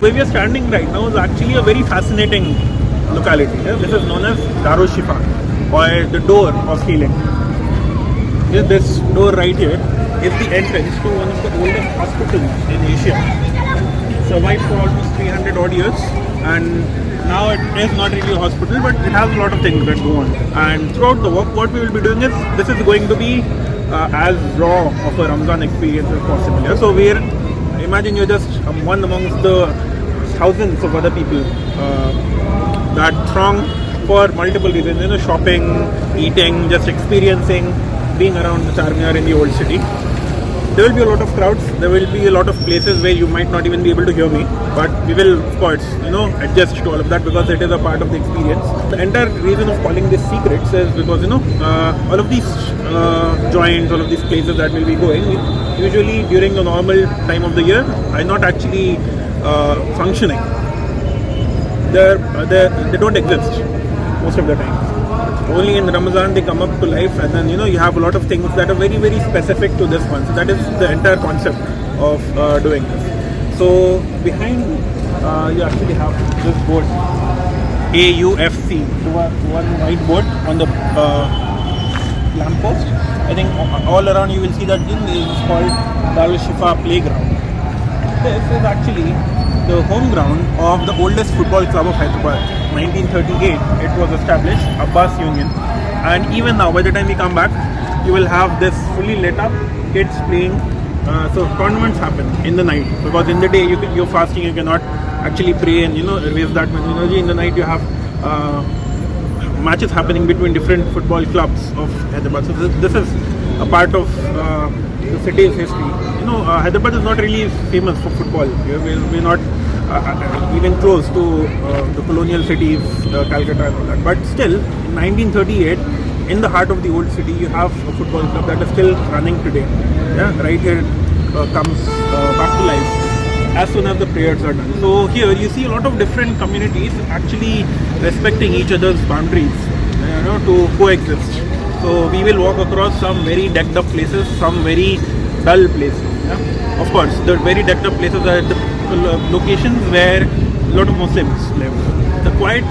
where we are standing right now is actually a very fascinating locality. This is known as Daro Shifa, or the door of healing. This door right here is the entrance to one of the oldest hospitals in Asia. Survived for almost 300 odd years, and now it is not really a hospital, but it has a lot of things that go on. And throughout the walk, what we will be doing is, this is going to be as raw of a Ramzan experience as possible. Yeah? So imagine you're just one amongst the thousands of other people that throng for multiple reasons, shopping, eating, just experiencing, being around the Charminar in the old city. There will be a lot of crowds, there will be a lot of places where you might not even be able to hear me, but we will of course, adjust to all of that because it is a part of the experience. The entire reason of calling this secrets is because, all of these joints, all of these places that we'll be going, usually during the normal time of the year, are not actually functioning. They don't exist most of the time. Only in Ramadan they come up to life, and then you have a lot of things that are very, very specific to this one. So that is the entire concept of doing this. So behind you actually have this board, AUFC, one white board on the lamppost. I think all around you will see that thing is called Darul Shifa Playground. This is actually the home ground of the oldest football club of Hyderabad. 1938 it was established, Abbas Union, and even now by the time we come back you will have this fully lit up, kids playing. So tournaments happen in the night, because in the day you're fasting, you cannot actually pray and raise that much energy. In the night you have matches happening between different football clubs of Hyderabad. So this is a part of the city's history. Hyderabad is not really famous for football. We're not even close to the colonial cities, Calcutta and all that. But still, in 1938, in the heart of the old city, you have a football club that is still running today. Yeah, right here comes back to life as soon as the prayers are done. So here you see a lot of different communities actually respecting each other's boundaries, to coexist. So we will walk across some very decked up places, some very dull places. Yeah? Of course, the very decked up places are the locations where a lot of Muslims live. The quiet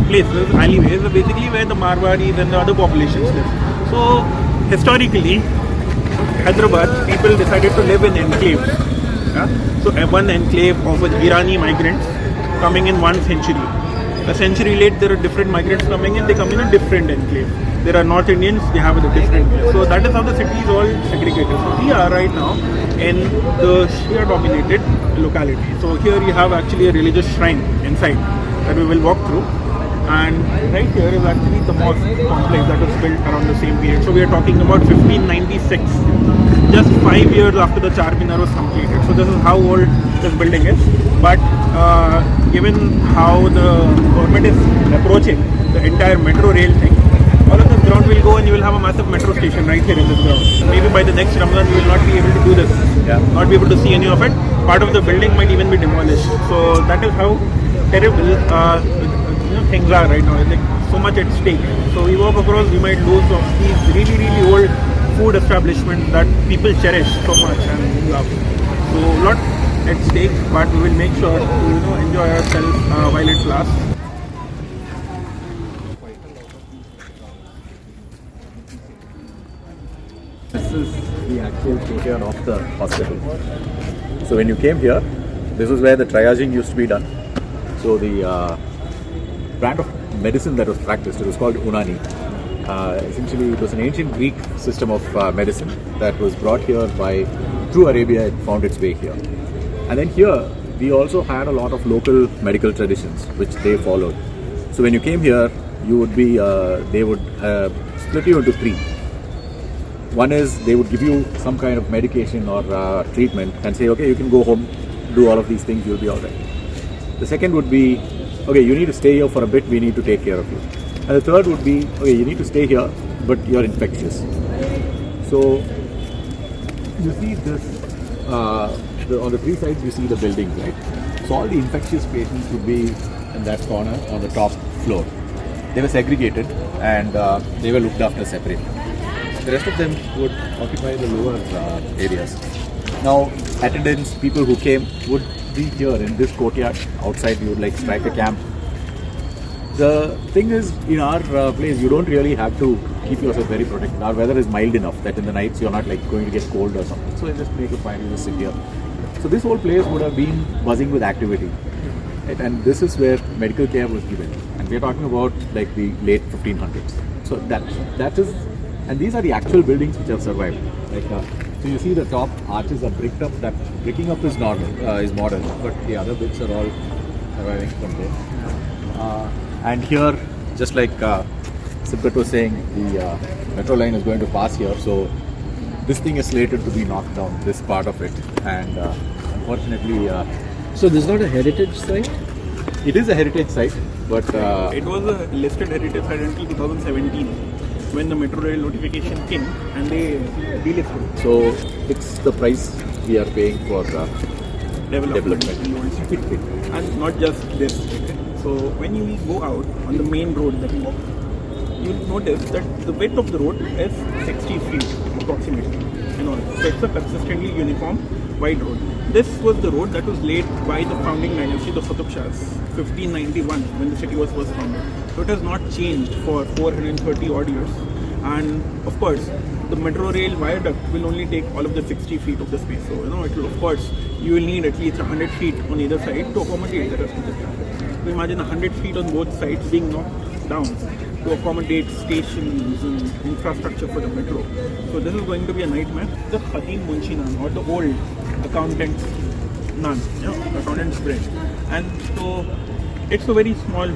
places, alleyways, are basically where the Marwaris and the other populations live. So historically, Hyderabad people decided to live in enclaves. Yeah? So one enclave of Irani migrants coming in one century. A century late, there are different migrants coming in, they come in a different enclave. There are North Indians, they have a different place. So that is how the city is all segregated. So we are right now in the Shia dominated locality. So here you have actually a religious shrine inside that we will walk through. And right here is actually the mosque complex that was built around the same period. So we are talking about 1596, just 5 years after the Charminar was completed. So this is how old this building is. But given how the government is approaching the entire metro rail thing, all of this ground will go and you will have a massive metro station right here in this ground. Maybe by the next Ramadan we will not be able to do this, not be able to see any of it. Part of the building might even be demolished. So that is how terrible things are right now. It's like so much at stake. So we walk across, we might lose of these really, really old food establishments that people cherish so much and love. So a lot at stake, but we will make sure to enjoy ourselves while it lasts. This is the actual courtyard of the hospital. So when you came here, this is where the triaging used to be done. So the brand of medicine that was practiced, it was called Unani. Essentially, it was an ancient Greek system of medicine that was brought here through Arabia. It found its way here. And then here, we also had a lot of local medical traditions, which they followed. So when you came here, you would be, they would split you into three. One is they would give you some kind of medication or treatment and say, okay, you can go home, do all of these things, you'll be all right. The second would be, okay, you need to stay here for a bit, we need to take care of you. And the third would be, okay, you need to stay here, but you're infectious. So you see this, on the three sides you see the buildings, right? So all the infectious patients would be in that corner on the top floor. They were segregated and they were looked after separately. The rest of them would occupy the lower areas. Now, attendants, people who came would be here in this courtyard. Outside, you would like strike a camp. The thing is, in our place, you don't really have to keep yourself very protected. Our weather is mild enough that in the nights you're not like going to get cold or something. So you just make a fire, you just sit here. So this whole place would have been buzzing with activity. Right? And this is where medical care was given. And we're talking about like the late 1500s. So that is, and these are the actual buildings which have survived. Like, so you see the top arches are bricked up. That bricking up is normal, is modern, but the other bits are all surviving from there. And here, just like Sibgat was saying, the metro line is going to pass here. So this thing is slated to be knocked down, this part of it. And unfortunately, So this is not a heritage site? it is a heritage site, but It was a listed heritage site until 2017 when the metro rail notification came and they delisted so it's the price we are paying for development. development. And not just this. So when you go out on the main road that you walk, you'll notice that the width of the road is 60 feet approximately. So it's a consistently uniform wide road. This was the road that was laid by the founding dynasty, the Qutub Shahs, 1591 when the city was first founded. So it has not changed for 430 odd years. And of course, the metro rail viaduct will only take all of the 60 feet of the space. So it will, of course, you will need at least 100 feet on either side to accommodate the rest of the traffic. So imagine 100 feet on both sides being knocked down to accommodate stations and infrastructure for the metro. So this is going to be a nightmare. The Khadim Munshi Naan, or the old accountant's naan, accountant's bread. And so it's a very small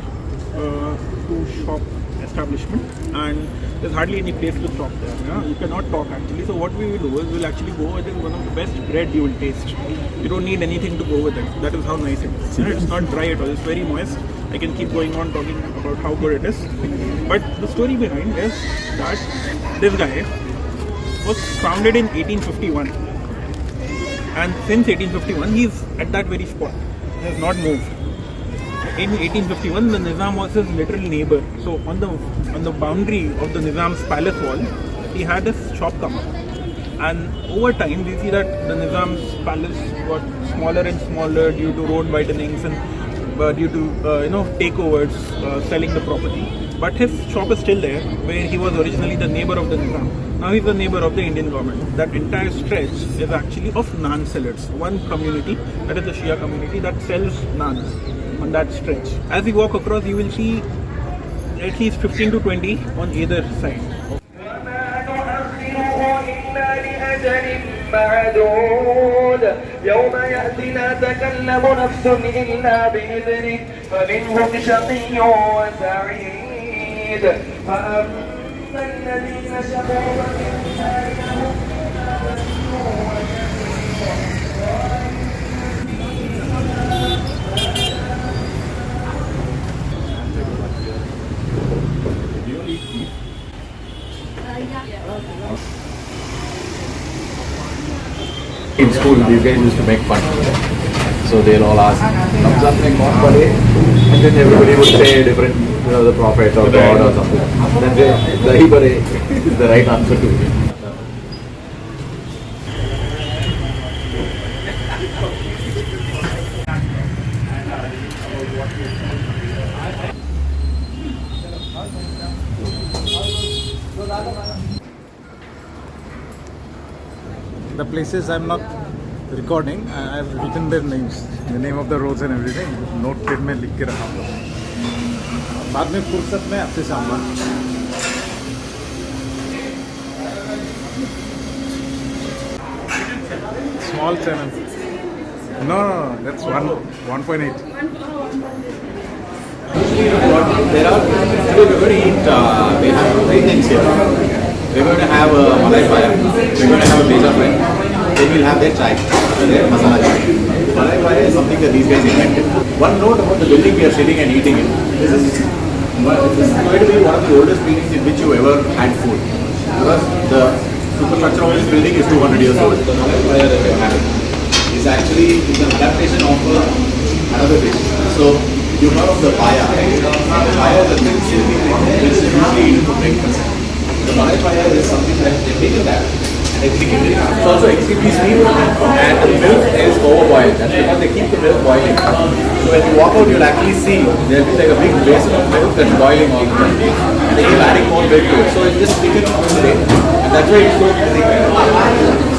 two-shop establishment, and there's hardly any place to stop there. You cannot talk actually. So what we will do is we'll actually go with one of the best bread you will taste. You don't need anything to go with it. That is how nice it is. It's not dry at all. It's very moist. I can keep going on talking about how good it is. But the story behind is that this guy was founded in 1851. And since 1851, he's at that very spot. He has not moved. In 1851, the Nizam was his literal neighbor. So on the boundary of the Nizam's palace wall, he had his shop come up. And over time, we see that the Nizam's palace got smaller and smaller due to road widenings and due to takeovers, selling the property. But his shop is still there, where he was originally the neighbor of the Nizam. Now he's the neighbor of the Indian government. That entire stretch is actually of naan sellers. One community, that is the Shia community, that sells naans on that stretch. As we walk across, you will see at least 15 to 20 on either side. معدود يوم يأتي لا تكلم نفس إلا بإذنه فمنهم شقي وسعيد فأما الذين شقوا ففي النار لهم In school, these guys used to make fun. So they'll all ask, thumbs up and kaun pade? And then everybody would say different, the prophet or God or something. Then they, dahi pade is the right answer to it. The places I'm not recording, I've written their names, the name of the roads and everything. Notepad में लिख के रखा हूँ. बाद में फुर्सत में आपसे सामना. Small channel. No, that's 1.8. There are, we're going to eat, we have three things here. We're going to have a malai paya, we're going to have a pizza fry, then we'll have their chai, their masala chai. Malai paya is something that these guys invented. One note about the building we are sitting and eating in, this is going to be one of the oldest buildings in which you ever had food. Because the superstructure of this building is 200 years old. The malai paya that we have is actually an adaptation of another dish. So, you heard of the paya. The paya is a thing which is usually eaten for breakfast. The malai paya is something that they take that executed. It's also extremely sweet and the milk is overboiled. That's because they keep the milk boiling. So when you walk out, you'll actually see there'll be like a big basin of milk that's boiling all the time. And they keep adding more milk to it. So it's just thicker all the way. And that's why it's so thick.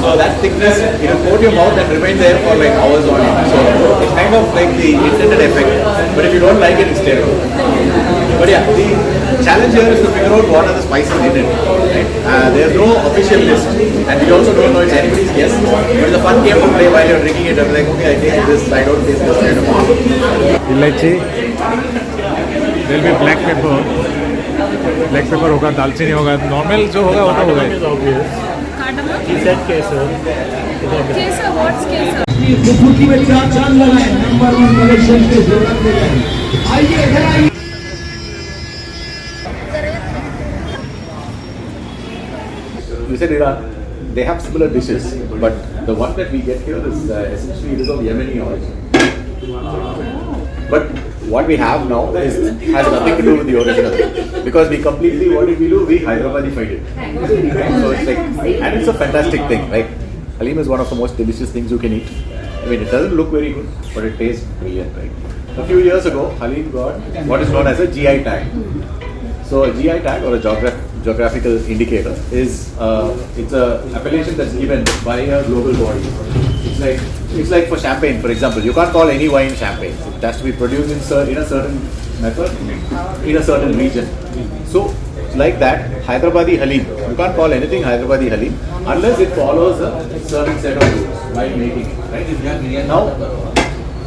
So that thickness, it'll coat your mouth and remain there for like hours on end. So it's kind of like the intended effect. But if you don't like it, it's terrible. But yeah, the challenge here is to figure out what are the spices in it. Right? There's no official list, and we also don't know it's anybody's guess. But it's a fun game to play while you're drinking it. I'm like, okay, I taste this, I don't taste this kind of thing. इलायची, there'll be black pepper. Black pepper होगा, दालचीनी होगा, normal जो होगा वो तो होगा ही. Cardamom? He said queso. Queso, what's queso? Suzuki में 4 चांद लगाए नंबर 1 कलेक्शन के जरूरत में जाए आइए इधर आइए You said Iran, they have similar dishes, but the one that we get here is essentially it is of Yemeni origin. But what we have now has nothing to do with the original, because we completely, what did we do? We Hyderabadified it. Right? So it's like, and it's a fantastic thing. Like Halim is one of the most delicious things you can eat. I mean, it doesn't look very good, but it tastes brilliant, right? A few years ago, Halim got what is known as a GI tag. So a GI tag, or a geographical indicator, is it's a appellation that's given by a global body. It's like for champagne, for example. You can't call any wine champagne. It has to be produced in a certain method, in a certain region. So like that, Hyderabadi Halim. You can't call anything Hyderabadi Halim unless it follows a certain set of rules while making it. Right? Now,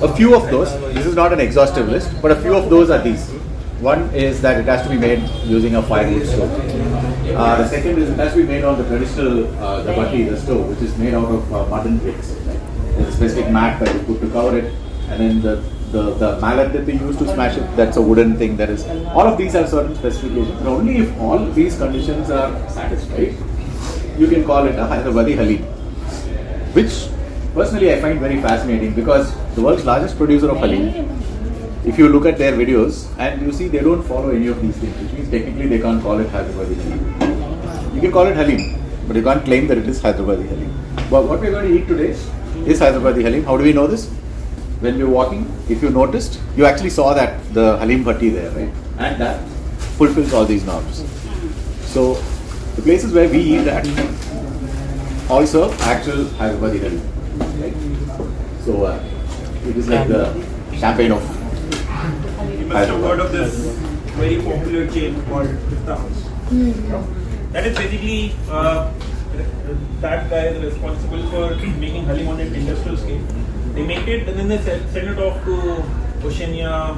a few of those. This is not an exhaustive list, but a few of those are these. One is that it has to be made using a firewood stove. The second is it has to be made on the traditional the bhatti, the stove, which is made out of mutton bricks. Right? There's a specific mat that you put to cover it, and then the mallet that they use to smash it, that's a wooden thing. That is, all of these have certain specifications. And only if all these conditions are satisfied, you can call it a Hyderabadi Halim, which personally I find very fascinating, because the world's largest producer of Halim, if you look at their videos and you see they don't follow any of these things, which means technically they can't call it Hyderabadi Halim. You can call it Halim, but you can't claim that it is Hyderabadi Halim. But what we're going to eat today is Hyderabadi Halim. How do we know this? When we were walking, if you noticed, you actually saw that the Halim Bhatti there, right? And that fulfills all these norms. So the places where we eat at also actual Hyderabadi Halim. Right? So it is like the champagne of. You must have heard of this very popular chain called Pista House. That is basically that guy is responsible for making Halim on an industrial scale. They make it and then they send it off to Oceania,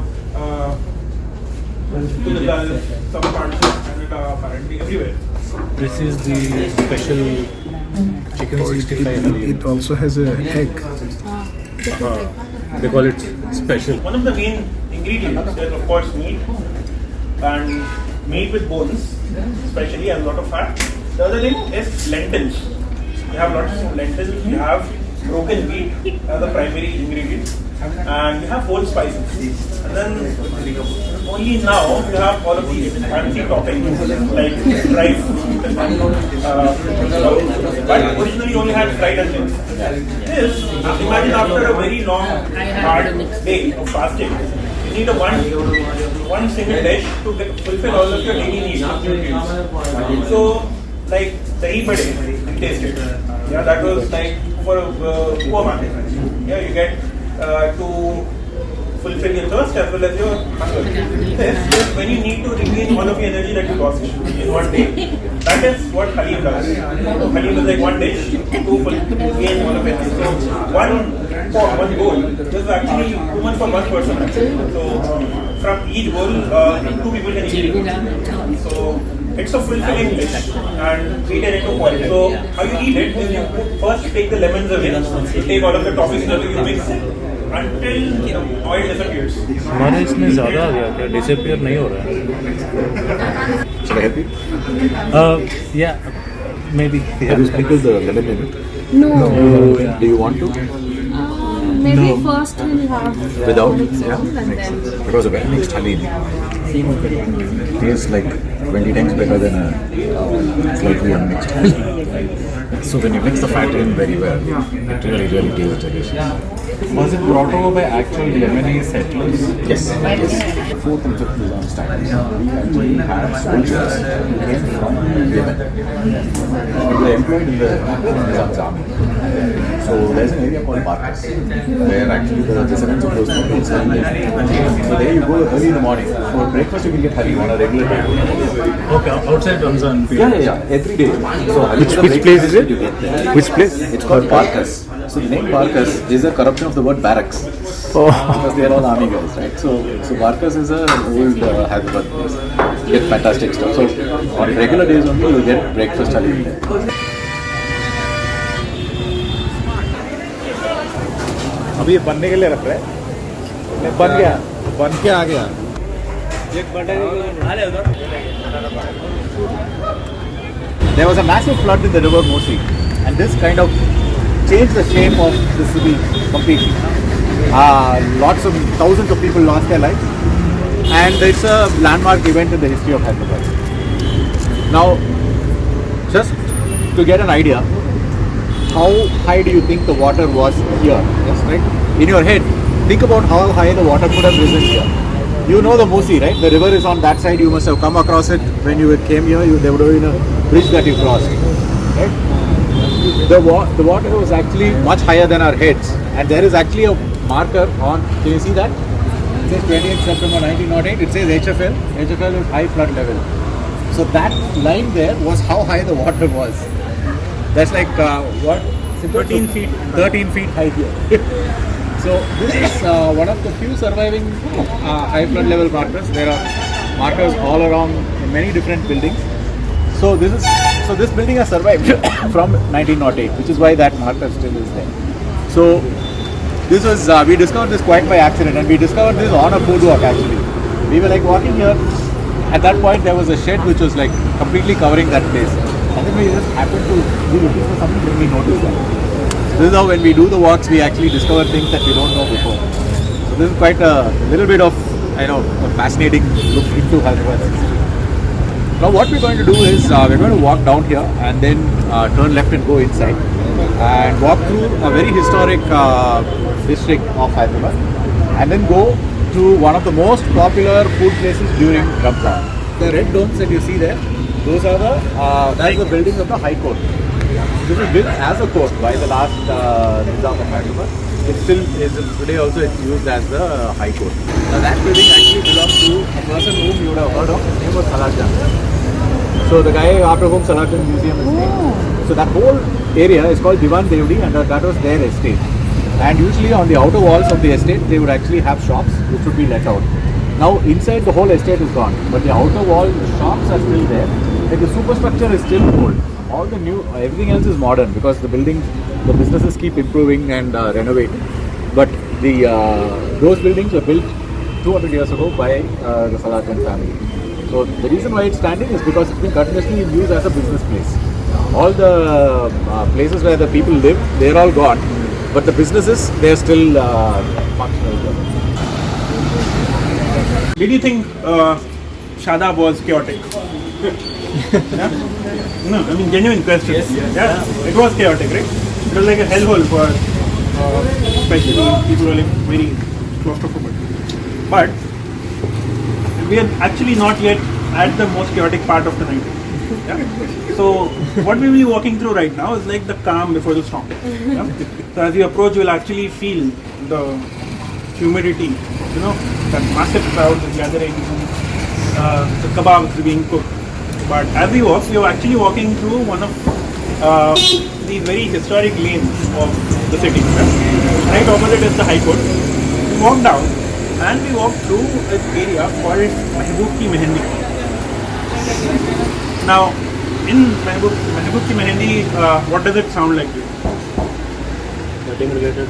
to the Gulf, some parts of Canada, apparently everywhere. This is the special chicken 65 Halim. It also has a egg. They call it special. One of the main ingredients is of course meat, and meat with bones, especially, and a lot of fat. The other thing is lentils. You have lots of lentils, you have broken wheat as the primary ingredient, and you have whole spices. And then only now you have all of these fancy toppings like dry fruit, but originally you only had fried onions. This, imagine after a very long, hard day of fasting, you need a one single dish to fulfill all of your daily needs of nutrients. So, like dahi bade, you taste it. Yeah, that was like for a poor man. Yeah, you get to fulfill your thirst as well as your hunger. This is when you need to regain all of the energy that you lost in one day. That is what Halim does. Halim is like one dish to gain all of it. So one bowl, this is actually too much for one person. So from each bowl, 2 people can eat it. So it's a fulfilling dish and treated into quality. So how you eat it is you first take the lemons away, you take all of the toppings away, you mix it until oil disappears. हमारे इसमें ज़्यादा आ गया क्या? Disappear नहीं हो रहा है. Should I help you? Yeah, maybe. Have you sprinkled the lemon in it? No. Do you want to? Maybe first we'll have Without? on its own and Makes then. sense. Because of well mixed Halim. tastes like 20 times better than a slightly unmixed. So when you mix the fat in very well, it really tastes delicious. Was it brought over by actual Lebanese settlers? Yes. 4th and 5th Nizam times, we actually had soldiers who came from Yemen. They were employed in the Nizam's army. So there's an area called Barkas, where actually the descendants of those people live. So there you go early in the morning. For breakfast you can get halim on a regular day. Okay, outside Ramzan period. Yeah. Every day. So Which place is it? You get there. Which place? It's called Barkas. So the name Barkas is a corruption of the word barracks. Because they are all army guys, right? So Barkas is an old Hyderabad place. You get fantastic stuff. So on regular days only you get breakfast halim there. अभी ये बनने के लिए रख रहा है बन गया बन के आ गया There was a massive flood in the river Mosi, and this kind of changed the shape of the city completely. Lots of thousands of people lost their lives, and it's a landmark event in the history of Hyderabad. Now, just to get an idea, how high do you think the water was here? Yes, right? In your head, think about how high the water could have risen here. You know the Mosi, right? The river is on that side. You must have come across it when you came here. There would have been a bridge that you crossed, right? The water was actually much higher than our heads, and there is actually a marker on. Can you see that? It says 28th September 1908. It says HFL. HFL is high flood level. So that line there was how high the water was. That's like what? 13 feet. 13 feet high here. So this is one of the few surviving high flood level markers. There are markers all around in many different buildings. So this building has survived from 1908, which is why that marker still is there. So this was we discovered this quite by accident, and we discovered this on a food walk actually. We were like walking here. At that point there was a shed which was like completely covering that place. And then we just happened to be looking for something when we noticed that. This is how when we do the walks we actually discover things that we don't know before. So this is quite a little bit of, a fascinating look into Hyderabad history. Now what we're going to do is we're going to walk down here and then turn left and go inside and walk through a very historic district of Hyderabad and then go to one of the most popular food places during Ramzan. The red domes that you see there, those are that's the buildings of the High Court. This was built as a court by the last Nizam of Hyderabad. It still is today also it's used as the High Court. Now that building actually belongs to a person whom you would have heard of. His name was Salar Jung. So the guy after whom Salar Jung Museum is named. So that whole area is called Diwan Devdi, and that was their estate. And usually on the outer walls of the estate they would actually have shops which would be let out. Now inside the whole estate is gone, but the outer wall, the shops are still there. Like the superstructure is still old. All the new, everything else is modern because the buildings, the businesses keep improving and renovating. But those buildings were built 200 years ago by the Salar Jung family. So the reason why it's standing is because it's been continuously used as a business place. All the places where the people live, they're all gone. But the businesses, they're still functional. Did you think Shadab was chaotic? Yeah? No, I mean genuine question. Yes. It was chaotic, right? It was like a hellhole for especially people who live very claustrophobic. But we are actually not yet at the most chaotic part of the night. Yeah? So what we will be walking through right now is like the calm before the storm. Yeah? So as you approach, you will actually feel the humidity, that massive crowds gathering, the kebabs being cooked. But as we walk, we are actually walking through one of these very historic lanes of the city. Yeah? Right opposite is the High Court. We walk down and we walk through an area called Mehboob Ki Mehendi. Now, in Mehboob Ki Mehendi, what does it sound like to you? Wedding related.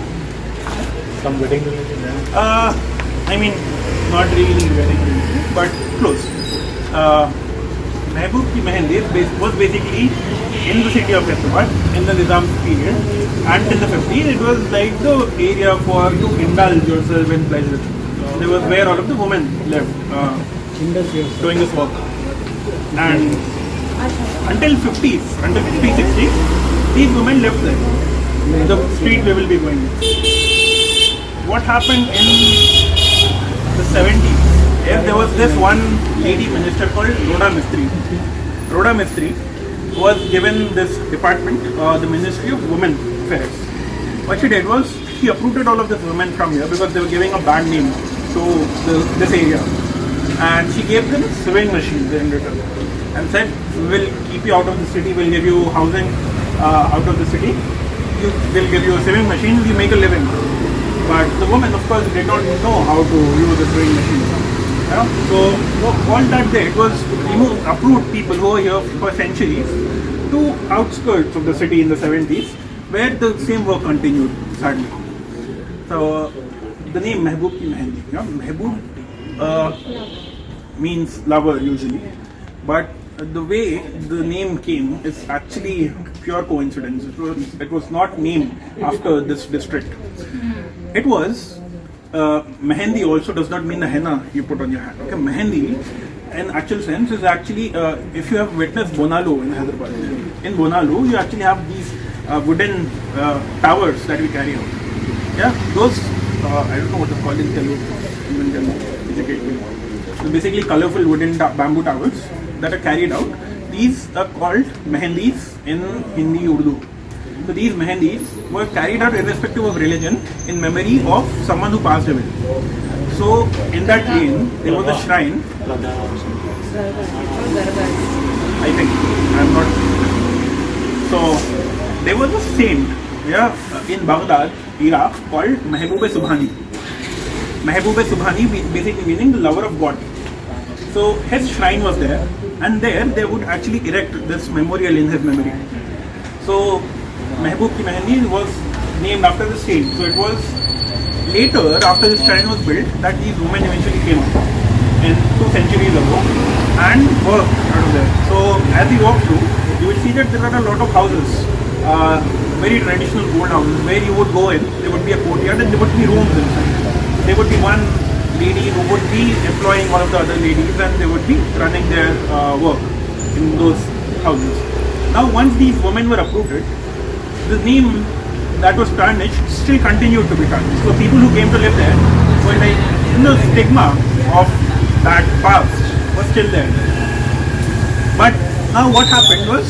Some wedding related. I mean, not really wedding related, but close. Mehboob Ki Mehendi was basically in the city of Hyderabad in the Nizam period, and till the 50s it was like the area for to indulge yourself in pleasure. There was where all of the women lived. doing this work. And until 50s, until 50s, 60s, these women lived there. The street we will be going. What happened in the 70s? There was this one lady minister called Rhoda Mistry. Rhoda Mistry was given this department, the Ministry of Women Affairs. What she did was she uprooted all of these women from here because they were giving a bad name to this area, and she gave them sewing machines in return and said, "We will keep you out of the city. We'll give you housing out of the city. We'll give you a sewing machine. We make a living." But the women, of course, did not know how to use a sewing machine. So all that did was uproot people who were here for centuries to outskirts of the city in the 70s, where the same work continued, sadly. So the name Mehboob Ki Mehendi. Mehboob means lover usually, but the way the name came is actually pure coincidence. It was not named after this district. It was Mehendi also does not mean the henna you put on your hand. Okay, Mehendi in actual sense is actually, if you have witnessed Bonalu in Hyderabad, in Bonalu you actually have these wooden towers that we carry out. Yeah, those I don't know what to call in Telugu, even can educate me. So basically colorful wooden bamboo towers that are carried out. These are called mehendis in Hindi, Urdu. So these mehendis were carried out irrespective of religion in memory of someone who passed away. So in that lane there was a shrine. I think I'm not. So there was a saint, in Baghdad, Iraq, called Mehboob Subhani. Mehboob Subhani basically meaning the lover of God. So his shrine was there, and there they would actually erect this memorial in his memory. So Mehboob Ki Mehendi was named after the saint. So it was later, after this shrine was built, that these women eventually came up in 2 centuries ago and worked out of there. So as we walk through, you will see that there are a lot of houses, very traditional old houses, where you would go in, there would be a courtyard and there would be rooms inside. There would be one lady who would be employing one of the other ladies, and they would be running their work in those houses. Now once these women were uprooted, the name that was tarnished still continued to be tarnished. So people who came to live there were like, the stigma of that past was still there. But now what happened was,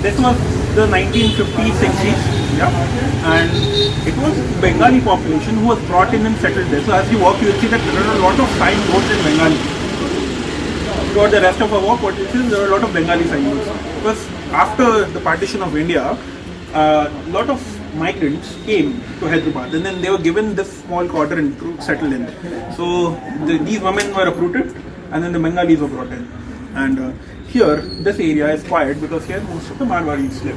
this was the 1950s, 60s, and it was Bengali population who was brought in and settled there. So as you walk, you will see that there are a lot of signboards in Bengali. Throughout the rest of our walk, what you see is there are a lot of Bengali signboards. Because after the partition of India, a lot of migrants came to Hyderabad, and then they were given this small quadrant to settle in. So these women were uprooted, and then the Bengalis were brought in. And here, this area is quiet because here most of the Marwaris live.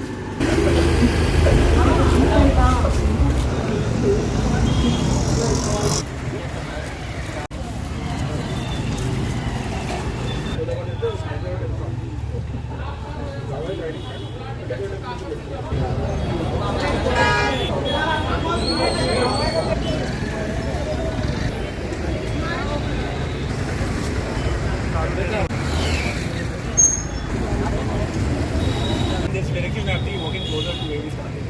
In this direction, we have to be walking closer to where we started.